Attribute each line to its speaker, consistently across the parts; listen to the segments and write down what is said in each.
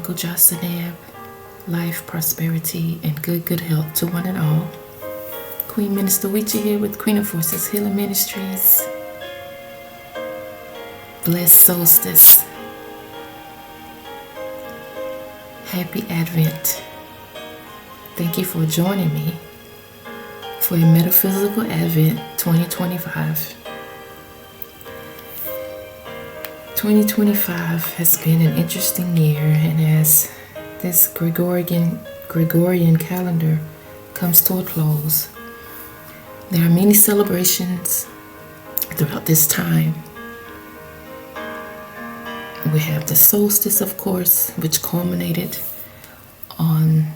Speaker 1: Ankh Udja Seneb, life, prosperity, and good health to one and all. Queen Minister Weechi here with Queen of Forces Healing Ministries. Blessed solstice. Happy Advent. Thank you for joining me for a Metaphysical Advent 2025. 2025 has been an interesting year, and as this Gregorian calendar comes to a close, there are many celebrations throughout this time. We have the solstice, of course, which culminated on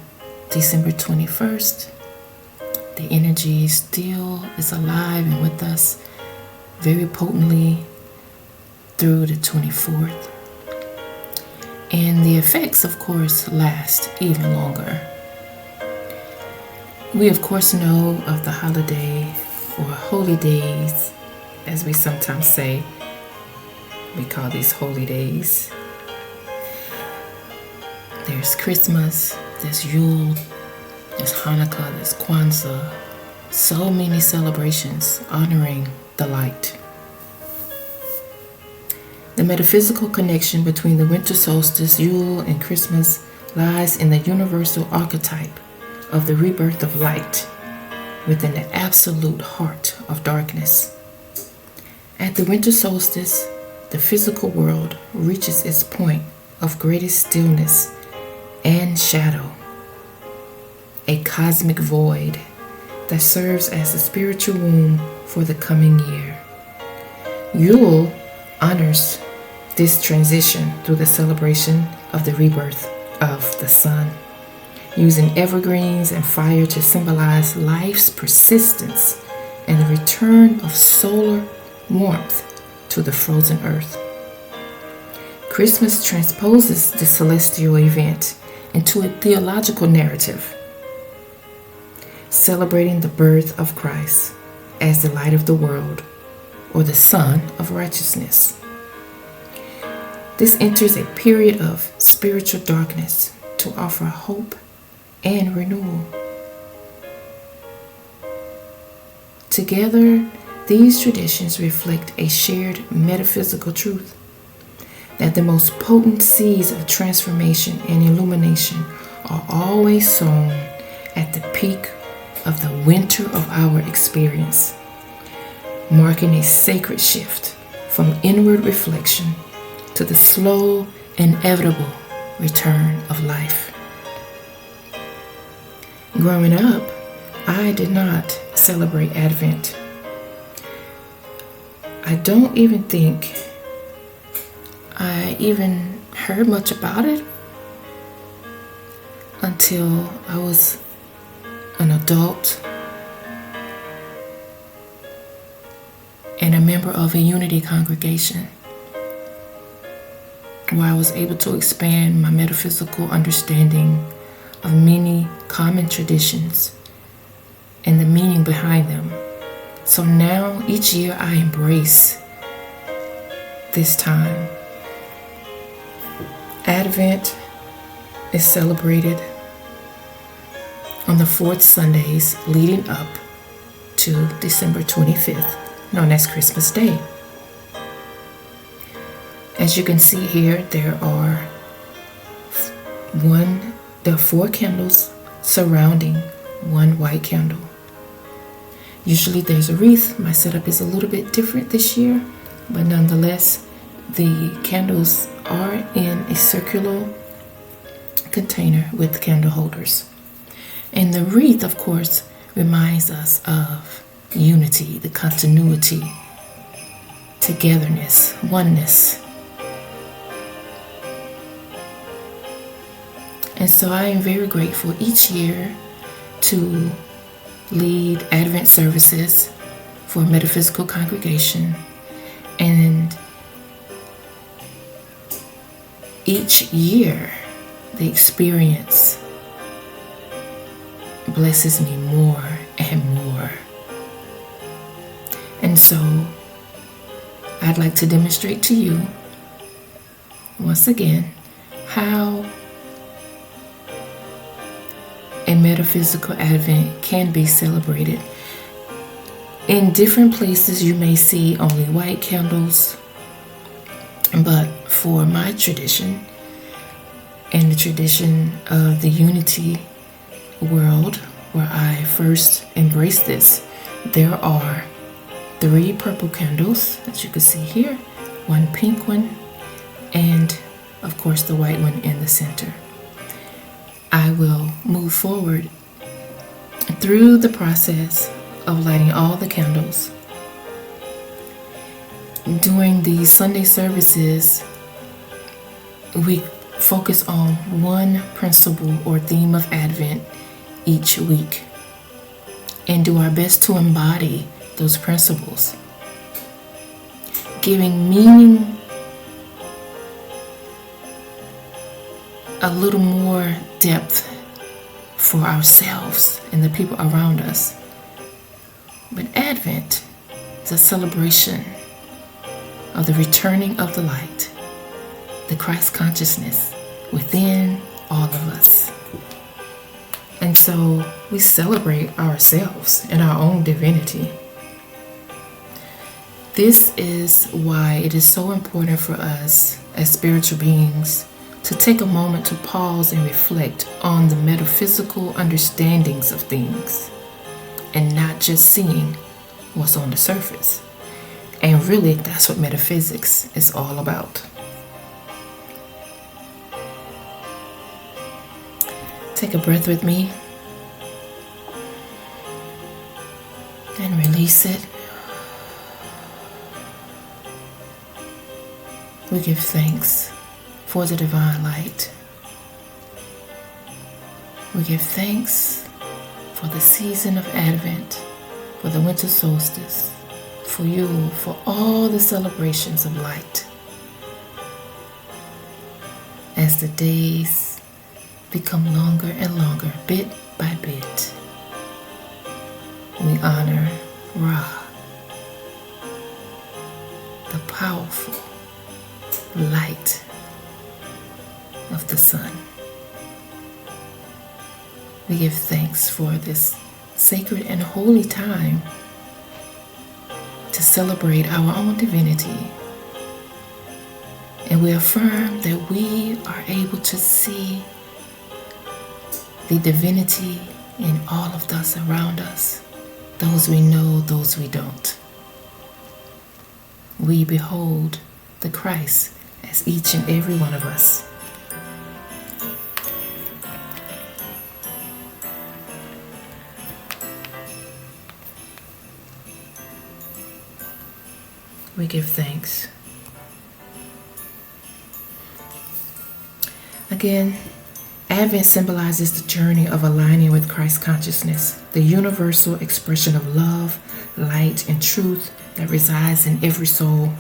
Speaker 1: December 21st. The energy still is alive and with us very potently through the 24th. And the effects, of course, last even longer. We, of course, know of the holiday or holy days, as we sometimes say. We call these holy days. There's Christmas, there's Yule, there's Hanukkah, there's Kwanzaa. So many celebrations honoring the light. The metaphysical connection between the winter solstice, Yule, and Christmas lies in the universal archetype of the rebirth of light within the absolute heart of darkness. At the winter solstice, the physical world reaches its point of greatest stillness and shadow, a cosmic void that serves as a spiritual womb for the coming year. Yule honors this transition through the celebration of the rebirth of the sun, using evergreens and fire to symbolize life's persistence and the return of solar warmth to the frozen earth. Christmas transposes the celestial event into a theological narrative, celebrating the birth of Christ as the light of the world, or the Sun of righteousness. This enters a period of spiritual darkness to offer hope and renewal. Together, these traditions reflect a shared metaphysical truth that the most potent seeds of transformation and illumination are always sown at the peak of the winter of our experience, marking a sacred shift from inward reflection to the slow, inevitable return of life. Growing up, I did not celebrate Advent. I don't even think I even heard much about it until I was an adult and a member of a unity congregation, where I was able to expand my metaphysical understanding of many common traditions and the meaning behind them. So now each year I embrace this time. Advent is celebrated on the fourth Sundays leading up to December 25th, known as Christmas Day. As you can see here, there are 4 candles surrounding one white candle. Usually there's a wreath. My setup is a little bit different this year, but nonetheless, the candles are in a circular container with candle holders. And the wreath, of course, reminds us of unity, the continuity, togetherness, oneness. And so I am very grateful each year to lead Advent services for a metaphysical congregation. And each year, the experience blesses me more and more. And so I'd like to demonstrate to you once again how and metaphysical Advent can be celebrated. In different places, you may see only white candles, but for my tradition and the tradition of the Unity world, where I first embraced this, there are 3 purple candles, as you can see here, 1 pink one, and of course the white one in the center. I will move forward through the process of lighting all the candles. During the Sunday services, we focus on one principle or theme of Advent each week and do our best to embody those principles, giving meaning a little more depth for ourselves and the people around us. But Advent is a celebration of the returning of the light, the Christ consciousness within all of us. And so we celebrate ourselves and our own divinity. This is why it is so important for us as spiritual beings to take a moment to pause and reflect on the metaphysical understandings of things and not just seeing what's on the surface. And really, that's what metaphysics is all about. Take a breath with me and release it. We give thanks for the divine light. We give thanks for the season of Advent, for the winter solstice, for you, for all the celebrations of light. As the days become longer and longer, bit by bit, we honor Ra, the powerful light of the sun. We give thanks for this sacred and holy time to celebrate our own divinity. And we affirm that we are able to see the divinity in all of those around us, those we know, those we don't. We behold the Christ as each and every one of us. We give thanks. Again, Advent symbolizes the journey of aligning with Christ consciousness, the universal expression of love, light, and truth that resides in every soul.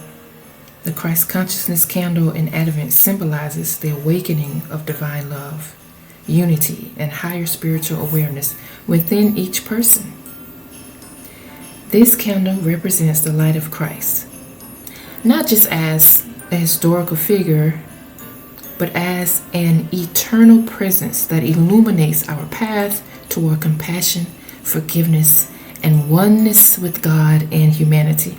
Speaker 1: The Christ consciousness candle in Advent symbolizes the awakening of divine love, unity, and higher spiritual awareness within each person. This candle represents the light of Christ, not just as a historical figure, but as an eternal presence that illuminates our path toward compassion, forgiveness, and oneness with God and humanity.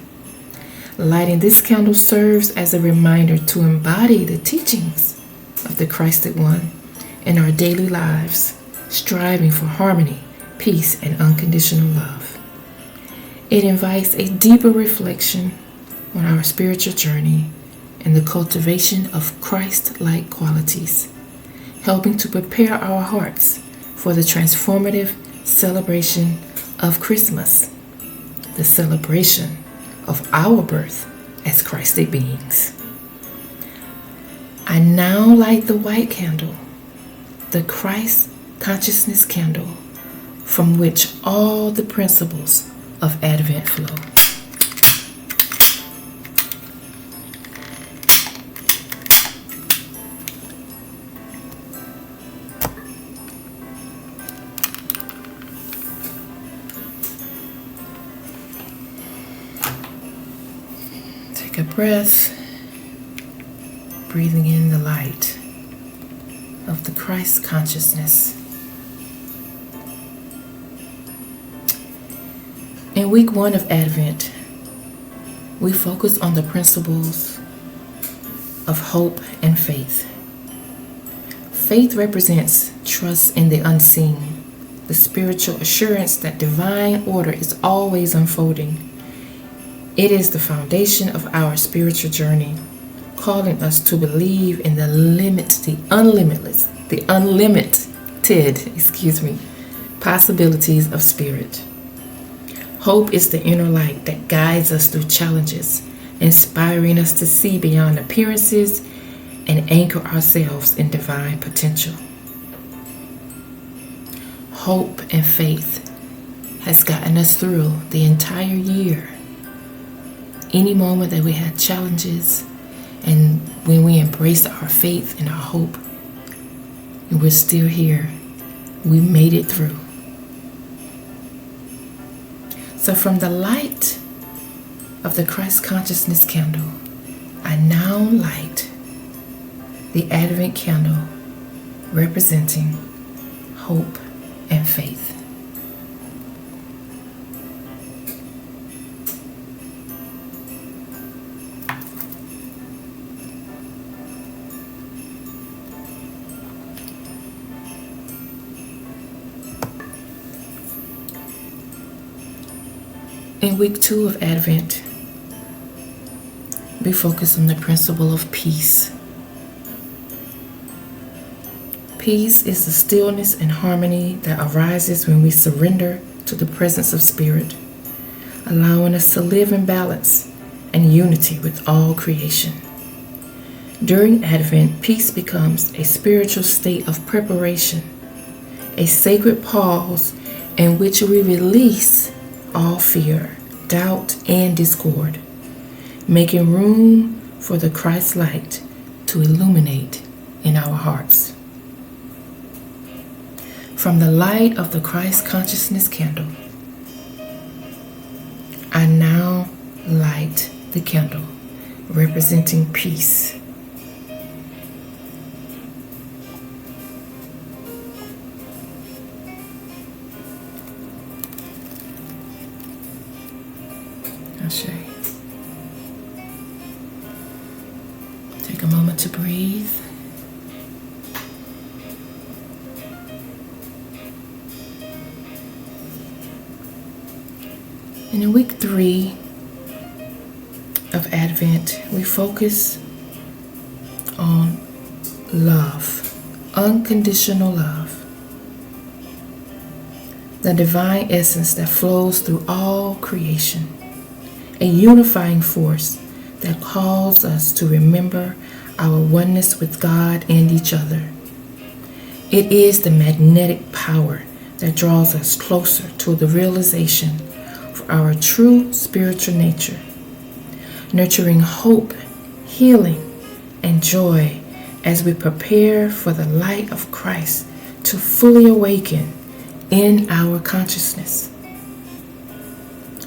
Speaker 1: Lighting this candle serves as a reminder to embody the teachings of the Christed One in our daily lives, striving for harmony, peace, and unconditional love. It invites a deeper reflection on our spiritual journey and the cultivation of Christ-like qualities, helping to prepare our hearts for the transformative celebration of Christmas, the celebration of our birth as Christed beings. I now light the white candle, the Christ consciousness candle, from which all the principles of Advent flow. Take a breath, breathing in the light of the Christ consciousness. In week 1 of Advent, we focus on the principles of hope and faith. Faith represents trust in the unseen, the spiritual assurance that divine order is always unfolding. It is the foundation of our spiritual journey, calling us to believe in the unlimited possibilities of spirit. Hope is the inner light that guides us through challenges, inspiring us to see beyond appearances and anchor ourselves in divine potential. Hope and faith has gotten us through the entire year. Any moment that we had challenges, and when we embraced our faith and our hope, and we're still here, we made it through. So from the light of the Christ consciousness candle, I now light the Advent candle representing hope and faith. In week 2 of Advent, we focus on the principle of peace. Peace is the stillness and harmony that arises when we surrender to the presence of Spirit, allowing us to live in balance and unity with all creation. During Advent, peace becomes a spiritual state of preparation, a sacred pause in which we release all fear, doubt, and discord, making room for the Christ light to illuminate in our hearts. From the light of the Christ consciousness candle, I now light the candle representing peace. Take a moment to breathe. And in week 3 of Advent, we focus on love, unconditional love, the divine essence that flows through all creation, a unifying force that calls us to remember our oneness with God and each other. It is the magnetic power that draws us closer to the realization of our true spiritual nature, nurturing hope, healing, and joy as we prepare for the light of Christ to fully awaken in our consciousness.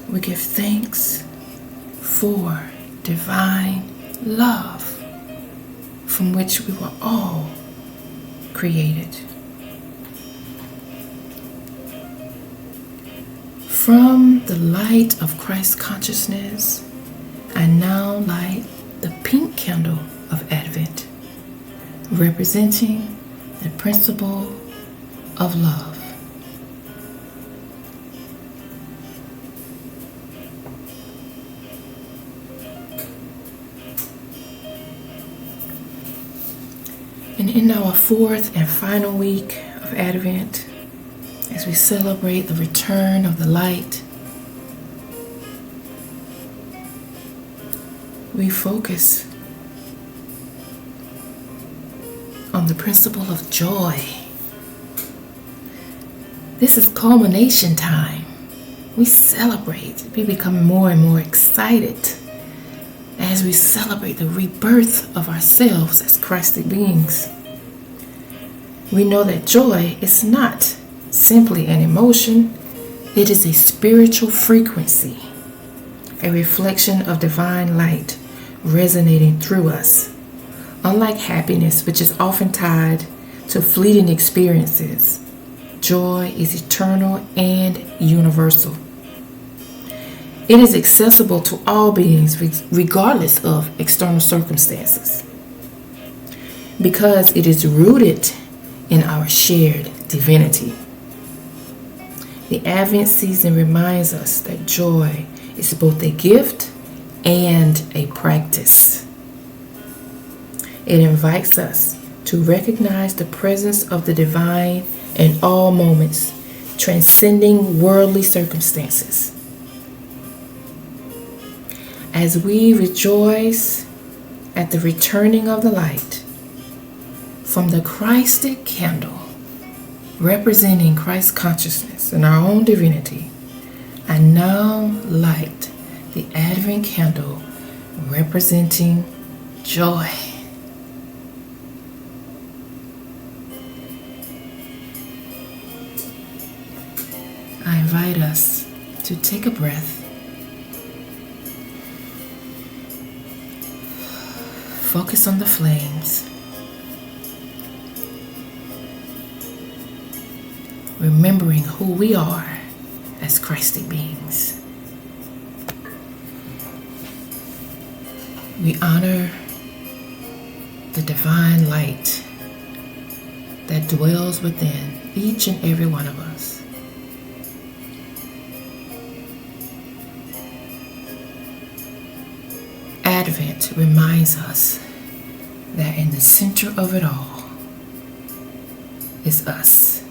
Speaker 1: We give thanks for divine love from which we were all created. From the light of Christ consciousness, I now light the pink candle of Advent, representing the principle of love. And in our 4th and final week of Advent, as we celebrate the return of the light, we focus on the principle of joy. This is culmination time. We celebrate. We become more and more excited as we celebrate the rebirth of ourselves as Christic beings. We know that joy is not simply an emotion, it is a spiritual frequency, a reflection of divine light resonating through us. Unlike happiness, which is often tied to fleeting experiences, joy is eternal and universal. It is accessible to all beings regardless of external circumstances because it is rooted in our shared divinity. The Advent season reminds us that joy is both a gift and a practice. It invites us to recognize the presence of the divine in all moments, transcending worldly circumstances. As we rejoice at the returning of the light from the Christed candle, representing Christ's consciousness and our own divinity, I now light the Advent candle representing joy. I invite us to take a breath, focus on the flames, remembering who we are as Christed beings. We honor the divine light that dwells within each and every one of us. Advent reminds us that in the center of it all is us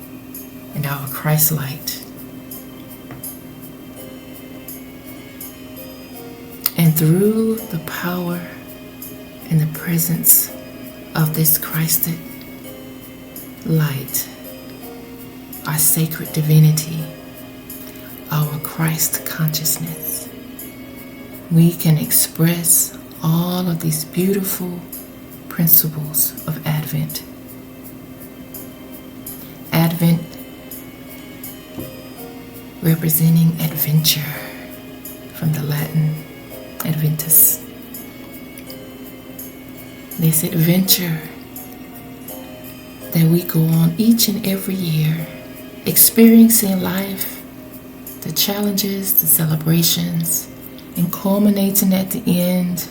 Speaker 1: and our Christ light. And through the power and the presence of this Christed light, our sacred divinity, our Christ consciousness, we can express all of these beautiful principles of Advent. Advent representing adventure, from the Latin adventus. This adventure that we go on each and every year, experiencing life, the challenges, the celebrations, and culminating at the end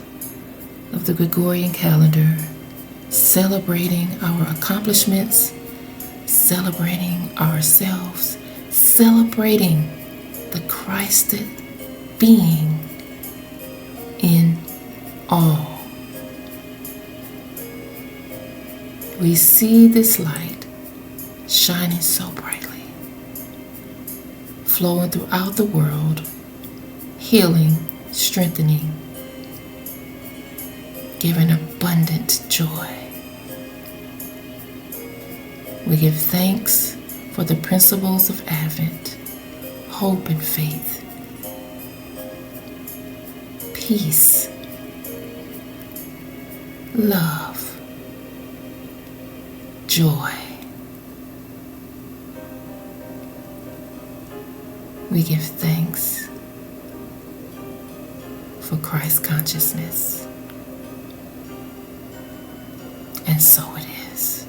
Speaker 1: of the Gregorian calendar, celebrating our accomplishments, celebrating ourselves, celebrating the Christed being in all. We see this light shining so brightly, flowing throughout the world, healing, strengthening, giving abundant joy. We give thanks for the principles of Advent, hope and faith, peace, love, joy. We give thanks for Christ consciousness. And so it is.